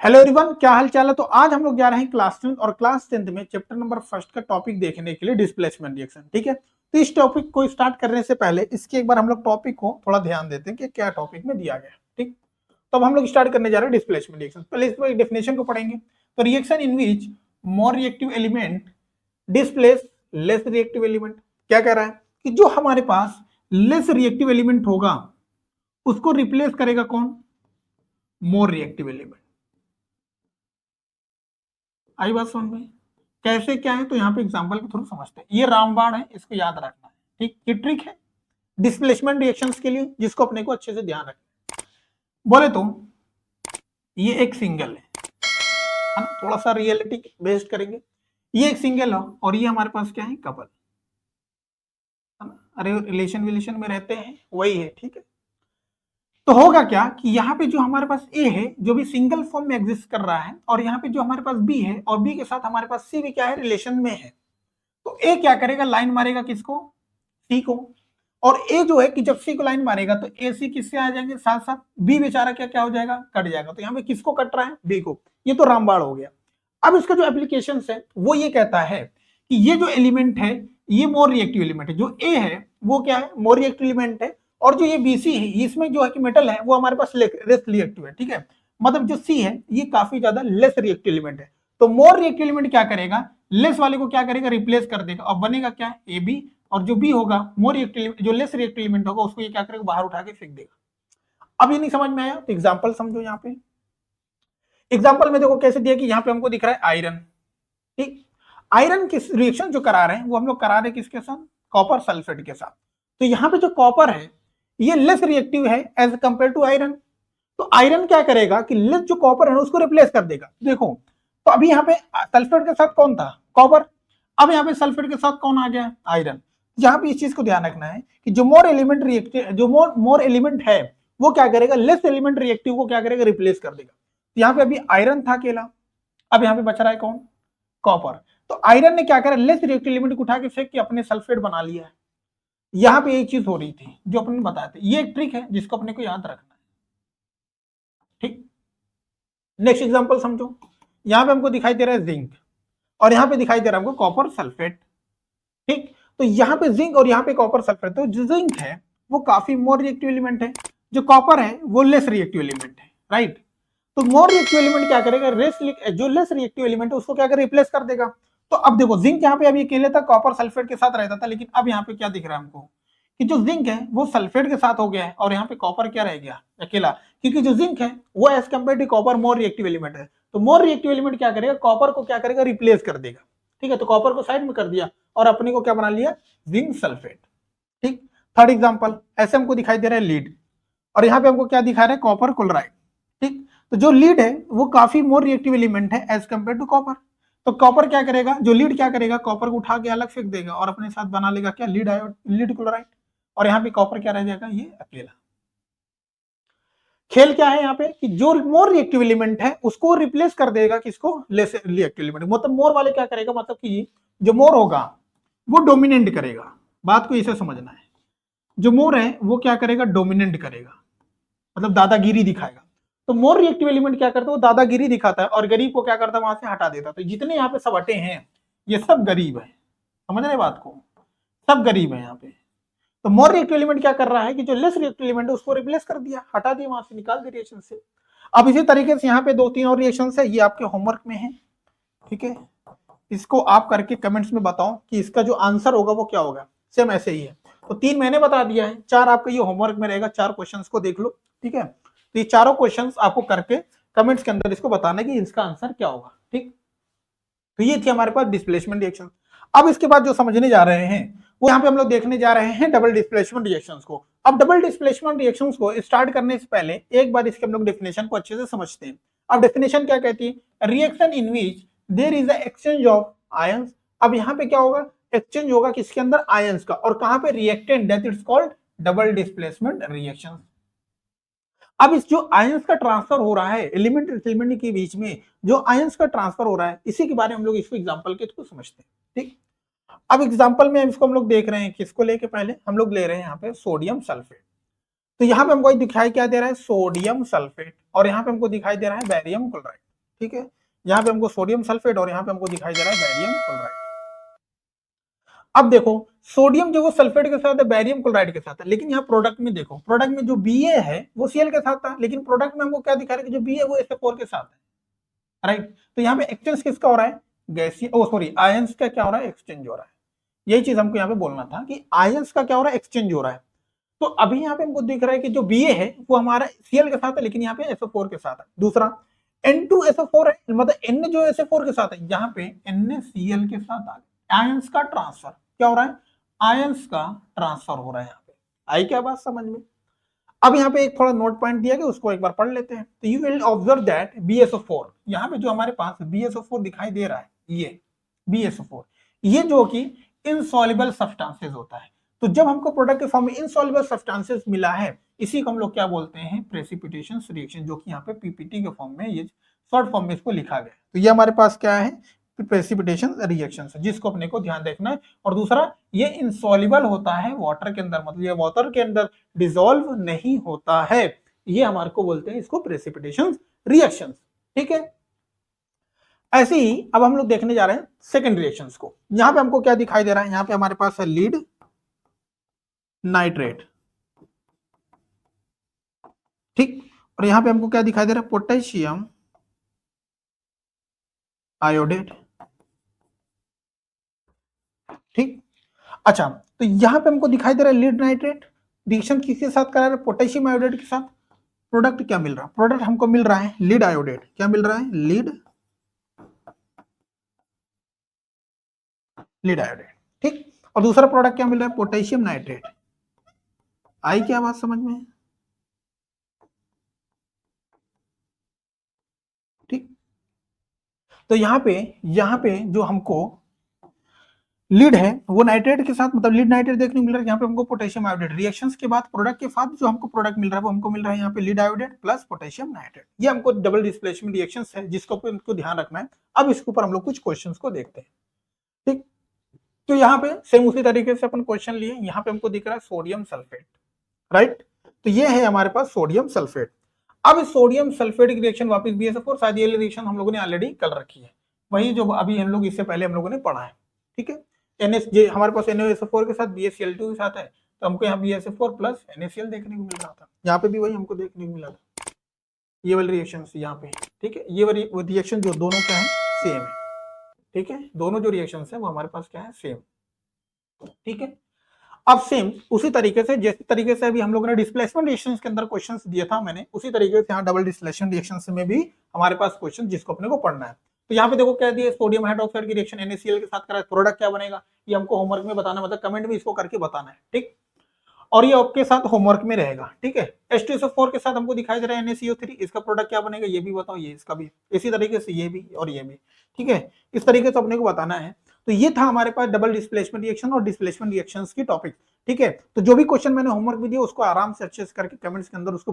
Hello everyone, क्या हाल चाल है। तो आज हम लोग जा रहे हैं क्लास 10 और क्लास 10 में चैप्टर नंबर फर्स्ट का टॉपिक देखने के लिए डिस्प्लेसमेंट रिएक्शन। ठीक है, तो इस टॉपिक को स्टार्ट करने से पहले इसके एक बार हम लोग टॉपिक को थोड़ा ध्यान देते हैं कि क्या टॉपिक में दिया गया है। ठीक, तो अब हम लोग स्टार्ट करने जा रहे हैं डिस्प्लेसमेंट रिएक्शन। पहले इसको एक डेफिनेशन को पढ़ेंगे। तो reaction in which more reactive element displace less reactive element. क्या कह रहा है कि जो हमारे पास लेस रिएक्टिव एलिमेंट होगा उसको रिप्लेस करेगा कौन? मोर रिएक्टिव एलिमेंट। आई बात समझ में? कैसे क्या है तो यहाँ पे एग्जांपल के थ्रू समझते हैं। ये रामबाण है, इसको याद रखना है। ठीक, ये ट्रिक है डिस्प्लेसमेंट रिएक्शंस के लिए जिसको अपने को अच्छे से ध्यान रखना है। बोले तो ये एक सिंगल है ना, थोड़ा सा रियलिटी बेस्ड करेंगे। ये एक सिंगल है और ये हमारे पास क्या है? कपल। अरे रिलेशन में रहते हैं, वही है। ठीक है, तो होगा क्या कि यहाँ पे जो हमारे पास ए है जो भी सिंगल फॉर्म में एग्जिस्ट कर रहा है, और यहाँ पे जो हमारे पास बी है और बी के साथ हमारे पास सी भी क्या है? रिलेशन में है। तो ए क्या करेगा? लाइन मारेगा किसको? सी को। और ए जो है कि जब सी को लाइन मारेगा तो ए सी किससे आ जाएंगे? साथ साथ बी बेचारा क्या हो जाएगा? कट जाएगा। तो यहाँ पे किसको कट रहा है? बी को। ये तो रामबाण हो गया। अब इसका जो एप्लीकेशन है वो ये कहता है कि ये जो एलिमेंट है ये मोर रिएक्टिव एलिमेंट है। जो ए है वो क्या है? मोर रिएक्टिव एलिमेंट है। और जो ये बीसी है इसमें जो है कि मेटल है वो हमारे पास लेस रिएक्टिव है। ठीक है, मतलब जो सी है ये काफी ज्यादा लेस रिएक्टिव एलिमेंट है। तो मोर रिएक्टिव एलिमेंट क्या करेगा? लेस वाले को क्या करेगा? रिप्लेस कर देगा और बनेगा क्या? A B. और जो बी होगा मोर रिएक्टिव, जो लेस रिएक्टिव एलिमेंट होगा उसको ये क्या करेगा? बाहर उठा के फेंक देगा। अब ये नहीं समझ में आया तो एग्जाम्पल समझो। यहाँ पे एग्जाम्पल में देखो कैसे दिया कि यहाँ पे हमको दिख रहा है आयरन। ठीक, आयरन की रिएक्शन जो करा रहे हैं वो हम लोग करा रहे हैं किसके साथ? कॉपर सल्फेट के साथ। तो यहाँ पे जो कॉपर है ये लेस रिएक्टिव है एज कंपेयर टू आयरन। तो आयरन क्या करेगा कि लेस जो कॉपर है उसको रिप्लेस कर देगा। देखो, तो अभी यहाँ पे सल्फेट के साथ कौन था? कॉपर। अब यहाँ पे सल्फेट के साथ कौन आ गया? आयरन। यहाँ पे इस चीज को ध्यान रखना है कि जो मोर एलिमेंट रिएक्टिव, जो मोर एलिमेंट है वो क्या करेगा? लेस एलिमेंट रिएक्टिव को क्या करेगा? रिप्लेस कर देगा। तो यहाँ पे अभी आयरन था अकेला, अब यहाँ पे बच रहा है कौन? कॉपर। तो आयरन ने क्या करा? लेस रिएक्टिव एलिमेंट को उठा के फेंक के अपने सल्फेट बना लिया है। यहां पे एक चीज हो रही थी जो अपने बताए थे, ये एक ट्रिक है जिसको अपने को याद रखना है। ठीक, नेक्स्ट एग्जांपल समझो। यहां पे हमको दिखाई दे रहा है जिंक और यहां पे दिखाई दे रहा है हमको कॉपर सल्फेट। ठीक, तो यहां पे जिंक और यहां पे कॉपर सल्फेट। तो जो जिंक है वो काफी मोर रिएक्टिव एलिमेंट है, जो कॉपर है वो लेस रिएक्टिव एलिमेंट है। राइट, तो मोर रिएक्टिव एलिमेंट क्या करेगा? जो लेस रिएक्टिव एलिमेंट है उसको क्या करेगा? रिप्लेस कर देगा। तो अब देखो जिंक यहाँ पे अभी अकेले था, कॉपर सल्फेट के साथ रहता था, लेकिन अब यहाँ पे क्या दिख रहा है हमको कि जो जिंक है वो सल्फेट के साथ हो गया है और यहाँ पे कॉपर क्या रह गया? अकेला। क्योंकि जो जिंक है वो as compared to copper more reactive element है। तो मोर रिएक्टिव एलिमेंट क्या करेगा? कॉपर को क्या करेगा? रिप्लेस कर देगा। ठीक है, तो कॉपर को साइड में कर दिया और अपने को क्या बना लिया? Zinc sulphate. ठीक, थर्ड एग्जाम्पल ऐसे हमको दिखाई दे रहा है लीड, और यहाँ पे हमको क्या दिखा रहा है? Copper chloride. ठीक, तो जो लीड है वो काफी मोर रिएक्टिव एलिमेंट है एज कंपेयर टू कॉपर। तो कॉपर क्या करेगा? जो लीड क्या करेगा? कॉपर को उठा के अलग फेंक देगा और अपने साथ बना लेगा क्या? Lead आयोड, lead chloride. और यहाँ पे कॉपर क्या रह जाएगा? ये अकेला। खेल क्या है यहाँ पे कि जो मोर रिएक्टिव एलिमेंट है उसको रिप्लेस कर देगा किसको? Less reactive element. मतलब मोर वाले क्या करेगा? मतलब कि जो मोर होगा वो डोमिनेंट करेगा। बात को इसे समझना है, जो मोर है वो क्या करेगा? डोमिनेंट करेगा, मतलब दादागिरी दिखाएगा। तो मोर रिएक्टिव एलिमेंट क्या करता है? वो दादागिरी दिखाता है और गरीब को क्या करता है? वहां से हटा देता है। तो जितने यहाँ पे सब हटे हैं ये सब गरीब है। समझ रहे बात को? सब गरीब है यहाँ पे। तो मोर रिएक्टिव एलिमेंट क्या कर रहा है कि जो लेस रिएक्टिव एलिमेंट है उसको रिप्लेस कर दिया, हटा दिया, वहां से निकाल दिया रिएक्शन से। अब इसी तरीके से यहाँ पे 2-3 और रिएक्शन है, ये आपके होमवर्क में है। ठीक है, इसको आप करके कमेंट्स में बताओ कि इसका जो आंसर होगा वो क्या होगा। सेम ऐसे ही है। तो 3 मैंने बता दिया है, 4 आपका ये होमवर्क में रहेगा। 4 क्वेश्चन को देख लो। ठीक है, तो ये चारों क्वेश्चंस आपको करके कमेंट्स के अंदर इसको बताना कि इसका आंसर क्या होगा। ठीक, तो ये थी हमारे पास डिस्प्लेसमेंट रिएक्शन। अब इसके बाद जो समझने जा रहे हैं वो यहाँ पे हम लोग देखने जा रहे हैं डबल डिस्प्लेसमेंट रिएक्शंस को। अब डबल डिस्प्लेसमेंट रिएक्शंस को स्टार्ट करने से पहले एक बार इसके हम लोग डेफिनेशन को अच्छे से समझते हैं। अब डेफिनेशन क्या कहती है? Reaction in which there is a exchange of ions. अब यहाँ पे क्या होगा? एक्सचेंज होगा किसके अंदर? आयंस का। और कहां पे? Reactant, that it's called double displacement reaction. अब इस जो आयंस का ट्रांसफर हो रहा है एलिमेंट के बीच में, जो आयंस का ट्रांसफर हो रहा है, इसी के बारे में हम लोग इसको एग्जांपल के थ्रू समझते हैं। ठीक, अब एग्जांपल में इसको हम लोग देख रहे हैं, किसको लेके? पहले हम लोग ले रहे हैं यहाँ पे सोडियम सल्फेट। तो यहाँ पे हमको दिखाई क्या दे रहा है? Sodium sulphate. और यहाँ पे हमको दिखाई दे रहा है बैरियम क्लोराइड। ठीक है। यहाँ पे हमको सोडियम सल्फेट और यहाँ पे हमको दिखाई दे रहा है बैरियम क्लोराइड। अब देखो सोडियम जो वो सल्फेट के साथ है, बैरियम क्लोराइड के साथ है, लेकिन यहाँ प्रोडक्ट में देखो, प्रोडक्ट में जो बी है वो Cl के साथ था, लेकिन प्रोडक्ट में हमको क्या दिखा रहा है कि जो बी है वो SF4 के साथ है, राइट। तो यहाँ पे एक्सचेंज किसका हो रहा है, गैसीय, ओ सॉरी आयंस का क्या हो रहा है, एक्सचेंज हो रहा है। यही चीज हमको यहाँ पे बोलना था कि आयंस का क्या हो रहा है, एक्सचेंज हो रहा है। तो अभी यहाँ पे हमको दिख रहा है कि जो बी है वो हमारा Cl के साथ है, लेकिन यहाँ पे SO4 के साथ है। दूसरा N2SO4 है, मतलब N जो SO4 के साथ है, यहाँ पे NaCl के साथ आ गया। आयंस का ट्रांसफर क्या हो रहा है, आयंस का ट्रांसफर हो रहा है। यहाँ पे आई क्या बात समझ में। अब यहाँ पे एक थोड़ा नोट पॉइंट दिया गया, उसको एक बार पढ़ लेते हैं। तो you will observe that BSO4, यहाँ पे जो हमारे पास BSO4 दिखाई दे रहा है, ये BSO4, ये जो कि इनसॉल्युबल सब्सटेंसेस होता है। तो जब हमको प्रोडक्ट के फॉर्म में इनसॉल्युबल सब्सटेंसेस मिला है, इसी को हम लोग क्या बोलते हैं, प्रेसिपिटेशन रिएक्शन, जो कि यहाँ पे PPT के फॉर्म में, ये शॉर्ट फॉर्म में इसको लिखा गया। तो ये हमारे पास क्या है, प्रेसिपिटेशन रिएक्शन, जिसको अपने को ध्यान देखना है। और दूसरा, ये इनसॉल्युबल होता है वाटर के अंदर, मतलब ये वाटर के अंदर डिसॉल्व नहीं होता है, ये हमारे को बोलते हैं इसको प्रेसिपिटेशन रिएक्शन, ठीक है। ऐसे ही अब हम लोग देखने जा रहे हैं सेकेंड रिएक्शंस को। यहां पे हमको क्या दिखाई दे रहा है, यहां पे हमारे पास है लीड नाइट्रेट, ठीक। और यहां पे हमको क्या दिखाई दे रहा है, पोटेशियम आयोडेट, ठीक। अच्छा, तो यहां पे हमको दिखाई दे रहा है लीड नाइट्रेट, रिएक्शन किसके साथ करा रहा है, पोटेशियम आयोडेट के साथ। प्रोडक्ट क्या मिल रहा है, प्रोडक्ट हमको मिल रहा है लीड आयोडेट, क्या मिल रहा है, लीड आयोडेट, ठीक। और दूसरा प्रोडक्ट क्या मिल रहा है, पोटेशियम नाइट्रेट। आई क्या बात समझ में, ठीक। तो यहाँ पे जो हमको लीड है वो नाइट्रेट के साथ, मतलब लीड नाइट्रेट देखने को मिल रहा है, यहाँ पे हमको पोटेशियम आयोडेट। रिएक्शंस के बाद प्रोडक्ट के साथ जो हमको प्रोडक्ट मिल रहा है वो हमको मिल रहा है यहाँ पे lead iodate plus potassium nitrate. ये हमको डबल डिस्प्लेसमेंट रिएक्शंस है, जिसको इनको ध्यान रखना है। अब इसके ऊपर हम लोग कुछ क्वेश्चंस को देखते हैं, ठीक। तो यहाँ पे सेम उसी तरीके से अपन क्वेश्चन लिए, यहाँ पे हमको दिख रहा है सोडियम सल्फेट, राइट। तो ये है हमारे पास सोडियम सल्फेट। अब सोडियम सल्फेट की रिएक्शन वापस BSO4, शायद ये रिएक्शन हम लोगों ने ऑलरेडी कर रखी है, वही जो अभी हम लोग इससे पहले हम लोगों ने पढ़ा है, ठीक है। हमारे पास NaSO4 के साथ BaCl2 के साथ है, तो हमको यहाँ BSO4 प्लस NaCl देखने को मिल रहा था, यहाँ पे भी वही हमको देखने को मिला था, ये वाली रिएक्शन यहाँ पे, ठीक है। ये वाली रिएक्शन जो दोनों क्या है, सेम है, ठीक है। दोनों जो रिएक्शन है वो हमारे पास क्या है, सेम, ठीक है। अब सेम उसी तरीके से, जिस तरीके से अभी हम लोगों ने डिस्प्लेसमेंट रिएक्शंस के अंदर क्वेश्चंस दिया था मैंने, उसी तरीके से यहाँ डबल डिस्प्लेसमेंट रिएक्शंस में भी हमारे पास क्वेश्चन जिसको अपने को पढ़ना है। तो यहाँ पे देखो क्या दिया, सोडियम हाइड्रोक्साइड की रिएक्शन NaCl के साथ करा, प्रोडक्ट क्या बनेगा, ये हमको होमवर्क में बताना, मतलब कमेंट में इसको करके बताना है, ठीक। और ये आपके साथ होमवर्क में रहेगा, ठीक है। H2SO4 के साथ हमको दिखाई दे रहा है NaCO3, इसका प्रोडक्ट क्या बनेगा ये भी बताओ, ये इसका भी, इसी तरीके से ये भी और ये भी, ठीक है। इस तरीके से अपने को बताना है। तो ये था हमारे पास डबल डिस्प्लेसमेंट रिएक्शन और डिस्प्लेसमेंट रिएक्शंस की टॉपिक, ठीक है। तो जो भी क्वेश्चन मैंने होमवर्क में दिया उसको आराम से अच्छे से करके कमेंट्स के अंदर उसको